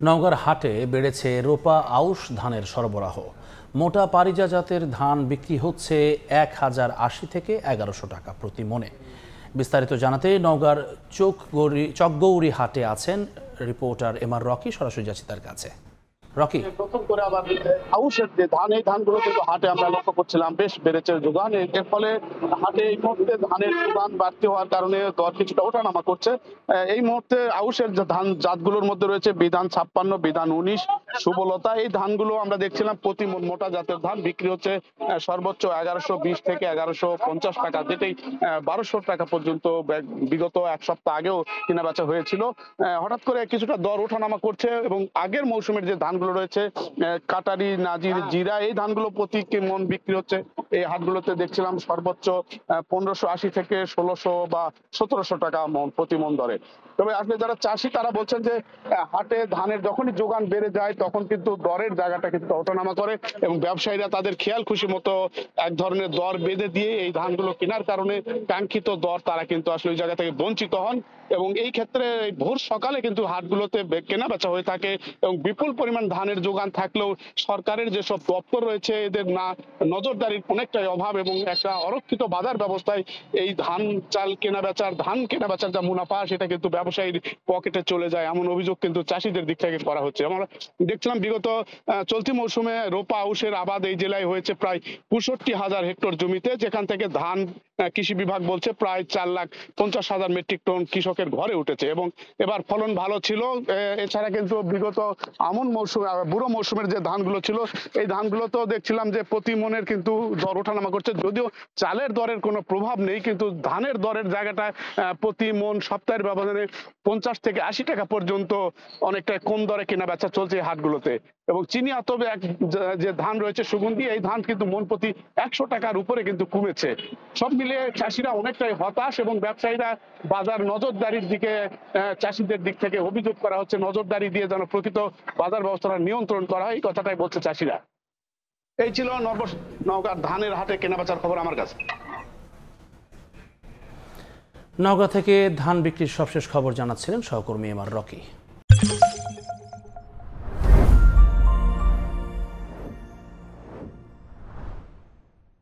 নওগাঁর হাটে বেড়েছে রোপা আউশ ধানের সরবরাহ। মোটা পারিজা জাতের ধান বিক্রি হচ্ছে 1080 থেকে 1100 টাকা প্রতি মনে। বিস্তারিত জানাতে নওগাঁর চকগৌরী হাটে আছেন রিপোর্টার এমআর রকি। সরাসরি যাচ্ছি তার কাছে। রকি, প্রথম করে আবার আউশের যে ধান, এই ধানগুলো কিন্তু হাটে আমরা লক্ষ্য করছিলাম বেশ বেড়েছে যোগান। এর ফলে হাটে এই মুহূর্তে ধানের যোগান বাড়তি হওয়ার কারণে দর কিছুটা ওঠানামা করছে। এই মুহূর্তে আউশের যে ধান জাতগুলোর মধ্যে রয়েছে বিধান 56, বিধান 19, সুবলতা। এই ধানগুলো আমরা দেখছিলাম প্রতি মন মোটা জাতের ধান বিক্রি হচ্ছে সর্বোচ্চ 1120 থেকে 1150 টাকা, যেটাই 1200 টাকা পর্যন্ত বিগত এক সপ্তাহ আগেও কেনা বেচা হয়েছিল। হঠাৎ করে কিছুটা দর ওঠানামা করছে এবং আগের মৌসুমের যে ধানগুলো রয়েছে কাটারি, নাজির, জিরা, এই ধানগুলো প্রতি মন বিক্রি হচ্ছে এই হাটগুলোতে দেখছিলাম সর্বোচ্চ 1580 থেকে 1600 বা 1700 টাকা মন প্রতি মন দরে। তবে আসলে যারা চাষি তারা বলছেন যে হাটে ধানের যখনই যোগান বেড়ে যায় তখন কিন্তু দরের জায়গাটা কিন্তু ওঠানামা করে এবং ব্যবসায়ীরা তাদের খেয়াল খুশি মতো এক ধরনের দর বেঁধে দিয়ে এই ধানগুলো কেনার কারণে কাঙ্ক্ষিত দর তারা কিন্তু আসলে ওই জায়গা থেকে বঞ্চিত হন। এবং এই ক্ষেত্রে ভোর সকালে কিন্তু হাটগুলোতে কেনা বেচা হয়ে থাকে এবং বিপুল পরিমাণ ধানের যোগান থাকলেও সরকারের যেসব দপ্তর রয়েছে এদের না নজরদারির অনেকটাই অভাব এবং একটা অরক্ষিত বাজার ব্যবস্থায় এই ধান কেনা বেচার যা মুনাফা সেটা কিন্তু ব্যবসায়ীর পকেটে চলে যায়, এমন অভিযোগ কিন্তু চাষিদের দিক থেকে করা হচ্ছে। আমরা দেখছিলাম বিগত চলতি মৌসুমে রোপা আউশের আবাদ এই জেলায় হয়েছে প্রায় 65,000 হেক্টর জমিতে, যেখান থেকে ধান কৃষি বিভাগ বলছে প্রায় 4,50,000 মেট্রিক টন কৃষকের ঘরে উঠেছে এবং এবার ফলন ভালো ছিল। এছাড়া কিন্তু বিগত বুড়ো মৌসুমের যে ধানগুলো ছিল এই ধানগুলোতেও দেখছিলাম যে প্রতি মনের কিন্তু দর ওঠানামা করছে, যদিও চালের দরের কোনো প্রভাব নেই, কিন্তু ধানের দরের জায়গাটা প্রতি মন সপ্তাহের ব্যবধানে 50 থেকে 80 টাকা পর্যন্ত অনেকটা কম দরে কেনা বেচা চলছে এই হাটগুলোতে। এবং চিনি আতবে যে ধান রয়েছে সুগন্ধি, এই ধান কিন্তু মন প্রতি 100 টাকার উপরে কিন্তু কমেছে। সব মিলিয়ে চাষিরা অনেকটাই হতাশ এবং ব্যবসায়ীরা বাজার নজরদারির দিকে চাষিদের দিক থেকে অভিযোগ করা হচ্ছে, নজরদারি দিয়ে যেন প্রকৃত বাজার ব্যবস্থাটা নিয়ন্ত্রণ করা হয়, এই কথাটাই বলছে চাষিরা। এই ছিল নওগাঁর ধানের হাটে কেনাবেচার খবর আমার কাছে। নওগাঁ থেকে ধান বিক্রির সবশেষ খবর জানাচ্ছিলেন সহকর্মী এমআর রকি।